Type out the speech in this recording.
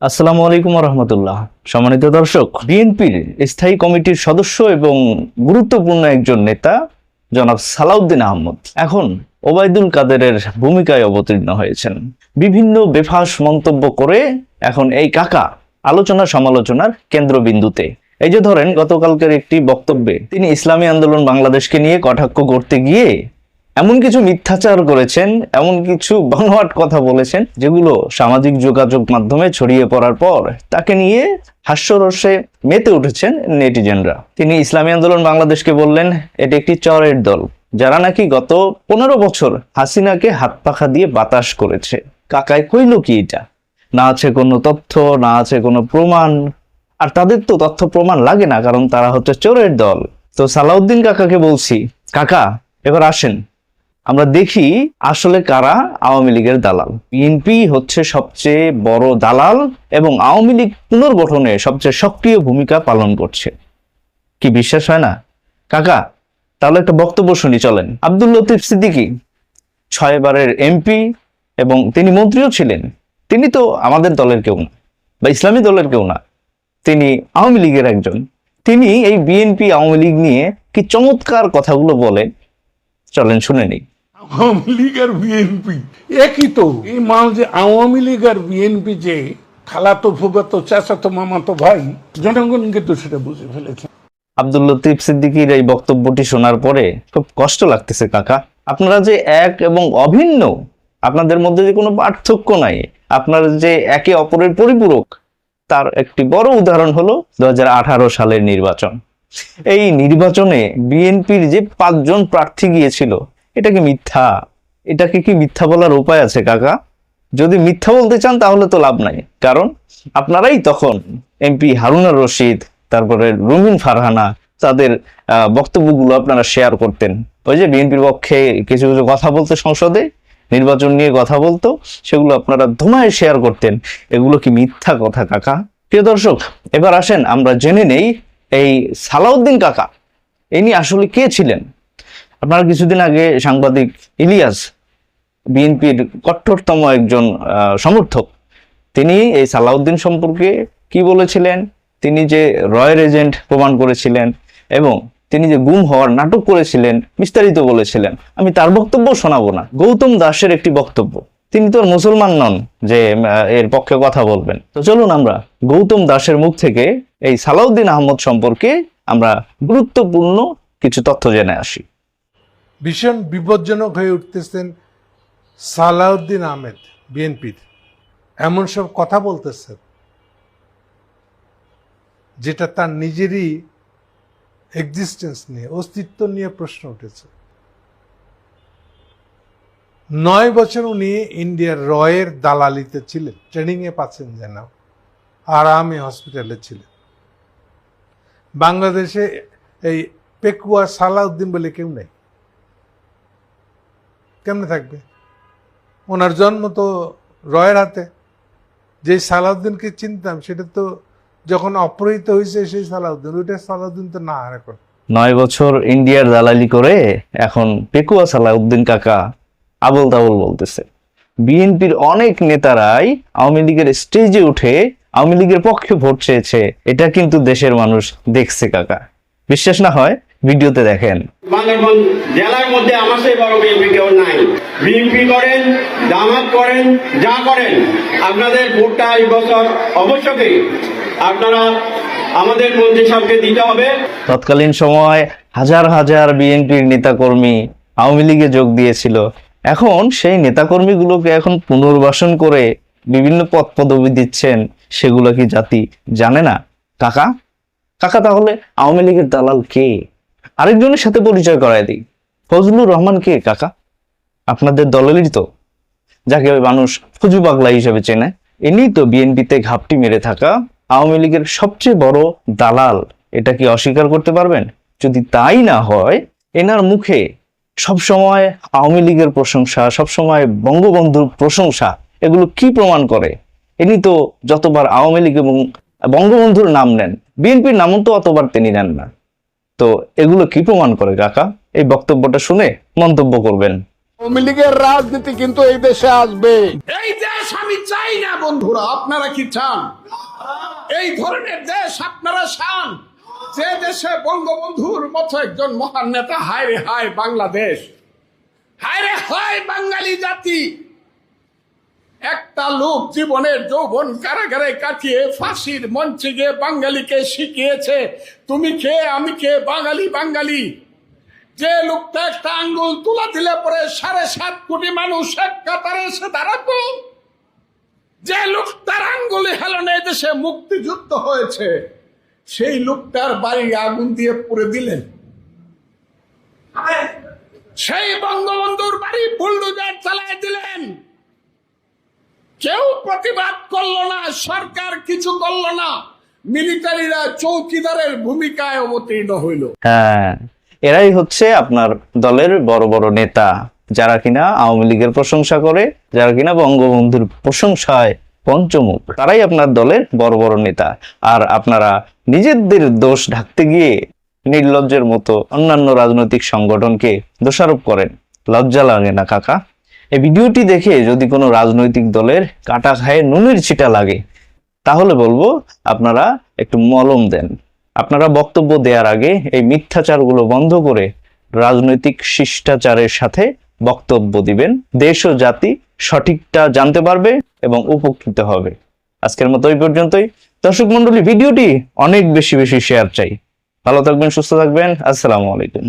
আসসালামু আলাইকুম রহমতুল্লাহ। সম্মানিত দর্শক, বিএনপির স্থায়ী কমিটির সদস্য এবং গুরুত্বপূর্ণ একজন নেতা জনাব সালাউদ্দিন আহমদ এখন ওবায়দুল কাদেরের ভূমিকায় অবতীর্ণ হয়েছেন। বিভিন্ন বেফাঁস মন্তব্য করে এখন এই কাকা আলোচনা সমালোচনার কেন্দ্রবিন্দুতে। এই যে ধরেন, গতকালকের একটি বক্তব্যে তিনি ইসলামী আন্দোলন বাংলাদেশকে নিয়ে কটাক্ষ করতে গিয়ে এমন কিছু মিথ্যাচার করেছেন, এমন কিছু বানোয়াট কথা বলেছেন, যেগুলো সামাজিক যোগাযোগ মাধ্যমে ছড়িয়ে পড়ার পর তাকে নিয়ে হাস্যরসে মেতে উঠেছেন নেটিজেনরা। তিনি ইসলামী আন্দোলন বাংলাদেশকে বললেন এটি একটি চরের দল, যারা নাকি গত 15 বছর হাসিনাকে হাত পাখা দিয়ে বাতাস করেছে। কাকায় কইল কি এটা? না আছে কোনো তথ্য, না আছে কোনো প্রমাণ। আর তাদের তো তথ্য প্রমাণ লাগে না, কারণ তারা হচ্ছে চোরের দল। তো সালাউদ্দিন কাকাকে বলছি, কাকা এবার আসেন, আমরা দেখি আসলে কারা আওয়ামী লীগের দালাল। বিএনপি হচ্ছে সবচেয়ে বড় দালাল এবং আওয়ামী লীগ পুনর্গঠনে সবচেয়ে সক্রিয় ভূমিকা পালন করছে। কি বিশ্বাস হয় না কাকা? তাহলে একটা বক্তব্য শুনি, চলেন। আব্দুল লতিফ সিদ্দিকী 6 বারের এমপি এবং তিনি মন্ত্রীও ছিলেন। তিনি তো আমাদের দলের কেউ না, বা ইসলামী দলের কেউ না, তিনি আওয়ামী লীগের একজন। তিনি এই বিএনপি আওয়ামী লীগ নিয়ে কি চমৎকার কথাগুলো বলে, চলেন শুনে নিই। আওয়ামী লীগ আর বিএনপি একই তো। এই মাল যে আওয়ামী লীগ আর বিএনপি যে খালাতো ফুফাতো চাচাতো মামাতো ভাই, জনগণ কিন্তু সেটা বুঝে ফেলেছে। আব্দুল লতিফ সিদ্দিকীর এই বক্তব্যটি শোনার পরে খুব কষ্ট লাগতেছে কাকা। আপনারা যে এক এবং অভিন্ন, আপনাদের মধ্যে যে কোনো পার্থক্য নাই, আপনারা যে একে অপরের পরিপূরক, তার একটি বড় উদাহরণ হলো 2018 সালের নির্বাচন। এই নির্বাচনে বিএনপির যে 5 জন প্রার্থী গিয়েছিল, এটা কি মিথ্যা? এটাকে কি মিথ্যা বলার উপায় আছে কাকা? যদি মিথ্যা বলতে চান তাহলে তো লাভ নাই, কারণ আপনারাই তখন এমপি হারুনার রশিদ, তারপরে রুমিন ফারহানা, তাদের বক্তব্যগুলো আপনারা শেয়ার করতেন। ওই যে বিএনপির পক্ষে কিছু কিছু কথা বলতে সংসদে, নির্বাচন নিয়ে কথা বলতো, সেগুলো আপনারা ধুমায় শেয়ার করতেন। এগুলো কি মিথ্যা কথা কাকা? প্রিয় দর্শক, এবার আসেন আমরা জেনে নেই এই সালাউদ্দিন কাকা ইনি আসলে কে ছিলেন। আপনারা কিছুদিন আগে সাংবাদিক ইলিয়াস, বিএনপির কট্টরতম একজন সমর্থক, তিনি এই সালাউদ্দিন সম্পর্কে কি বলেছিলেন, তিনি যে রয়ের এজেন্ট প্রমাণ করেছিলেন এবং তিনি যে গুম হওয়ার নাটক করেছিলেন, বিস্তারিত বলেছিলেন। আমি তার বক্তব্য শোনাবো না, গৌতম দাসের একটি বক্তব্য। তিনি তো আর মুসলমান নন যে এর পক্ষে কথা বলবেন। তো চলুন আমরা গৌতম দাসের মুখ থেকে এই সালাউদ্দিন আহমদ সম্পর্কে আমরা গুরুত্বপূর্ণ কিছু তথ্য জেনে আসি। ভীষণ বিপজ্জনক হয়ে উঠতেছেন সালাউদ্দিন আহমেদ। বিএনপির এমন সব কথা বলতেছেন যেটা তার নিজেরই এক্সিস্টেন্স নিয়ে, অস্তিত্ব নিয়ে প্রশ্ন উঠেছে। 9 বছর উনি ইন্ডিয়ার রয়ের দালালিতে ছিলেন, ট্রেনিংয়ে পাচ্ছেন যেন, আরামে হসপিটালে ছিলেন। বাংলাদেশে এই পেকুয়া সালাউদ্দিন বলে কেউ নেই। কেমনে থাকবে? ওনার জন্ম তো রয়ের হাতে। যে সালাউদ্দিনকে চিনতাম সেটা তো যখন অপহৃত হয়েছে সেই সালাউদ্দিন, ওইটা সালাউদ্দিন তো না আর এখন। 9 বছর ইন্ডিয়ার দালালি করে এখন পেকুয়া সালাউদ্দিন কাকা আবল তাবল বলতেছে। বিএনপির অনেক নেতারাই আওয়ামী লীগের স্টেজে উঠে আওয়ামী লীগের পক্ষে ভোট চেয়েছে, এটা কিন্তু দেশের মানুষ দেখছে কাকা। বিশ্বাস না হয় ভিডিওতে দেখেন। বান্দরবান জেলার মধ্যে আমার সেই বড় বিএনপি কেউ নাই। বিএনপি করেন, জামাত করেন, যা করেন, আপনাদের ভোটটা এই বছর অবশ্যই আপনারা আমাদের মন্ত্রী সাহেবকে দিতে হবে। তৎকালীন সময় হাজার হাজার বিএনপির নেতাকর্মী আওয়ামী লীগে যোগ দিয়েছিল। এখন সেই নেতাকর্মীগুলোকে এখন পুনর্বাসন করে বিভিন্ন পদ পদবি দিচ্ছেন, সেগুলো কি জাতি জানে না কাকা? কাকা তাহলে আওয়ামী লীগের দালাল কে? আরেকজনের সাথে পরিচয় করায় দিই, ফজলুর রহমান কে কাকা? আপনাদের দলেরই তো, যাকে ওই মানুষ ফুজু পাগলা হিসেবে চেনে। ইনি তো বিএনপিতে ঘাপটি মেরে থাকা আওয়ামী লীগের সবচেয়ে বড় দালাল। এটা কি অস্বীকার করতে পারবেন? যদি তাই না হয়, এনার মুখে সবসময় আওয়ামী লীগের প্রশংসা, সবসময় বঙ্গবন্ধুর প্রশংসা, এগুলো কি প্রমাণ করে? ইনি তো যতবার আওয়ামী লীগ এবং বঙ্গবন্ধুর নাম নেন, বিএনপির নামও তো অতবার তিনি নেন না। তো এগুলো কি প্রমাণ করে কাকা? এই বক্তব্যটা শুনে মন্তব্য করবেন। আওয়ামী লীগের রাজনীতি কিন্তু এই দেশে আসবে। এই দেশ আমি চাই না বন্ধুরা, আপনারা কি চান? এই ধরনের দেশ আপনারা চান? যে দেশে বঙ্গবন্ধুর মতো একজন মহান নেতা, হায় রে হায় বাংলাদেশ, হায় রে হায় বাঙালি জাতি। একটা লোক জীবনের যৌবন কারাগারে কাটিয়ে ফাঁসির মঞ্চে গিয়ে বাঙালিকে শিখিয়েছে তুমি কে আমি কে, বাঙালি বাঙালি। যে লোকটা একটা আঙ্গুল তুলা দিলে পরে 7.5 কোটি মানুষ এক কাতারে এসে দাঁড়াতো, যে লোকটার আঙ্গুলে হেলনে দেশে মুক্তিযুদ্ধ হয়েছে, সেই লোকটার বাড়ি আগুন দিয়ে পুড়ে দিলেন। সেই বঙ্গবন্ধুর বাড়ি বুলডোজার চালায় দিলেন। কেউ প্রতিবাদ করলো না, সরকার কিছু করলো না, মিলিটারিরা চৌকিদারের ভূমিকায় অবতীর্ণ হইল। হ্যাঁ, এরাই হচ্ছে আপনার দলের বড় বড় নেতা, যারা কিনা আওয়ামী লীগের প্রশংসা করে, যারা কিনা বঙ্গবন্ধুর প্রশংসায় পঞ্চমুখ, তারাই আপনার দলের বড় বড় নেতা। আর আপনারা নিজেদের দোষ ঢাকতে গিয়ে নির্লজ্জের মতো অন্যান্য রাজনৈতিক সংগঠনকে দোষারোপ করেন। লজ্জা লাগে না কাকা? এই ভিডিওটি দেখে যদি কোনো রাজনৈতিক দলের কাটা খায়ে নুনের ছিটা লাগে, তাহলে বলবো আপনারা একটু মলম দেন। আপনারা বক্তব্য দেওয়ার আগে এই মিথ্যাচারগুলো বন্ধ করে রাজনৈতিক শিষ্টাচারের সাথে বক্তব্য দিবেন। দেশ ও জাতি সঠিকটা জানতে পারবে এবং উপকৃত হবে। আজকের মতো এই পর্যন্তই। দর্শক মন্ডলী, ভিডিওটি অনেক বেশি শেয়ার চাই। ভালো থাকবেন, সুস্থ থাকবেন। আসসালামু আলাইকুম।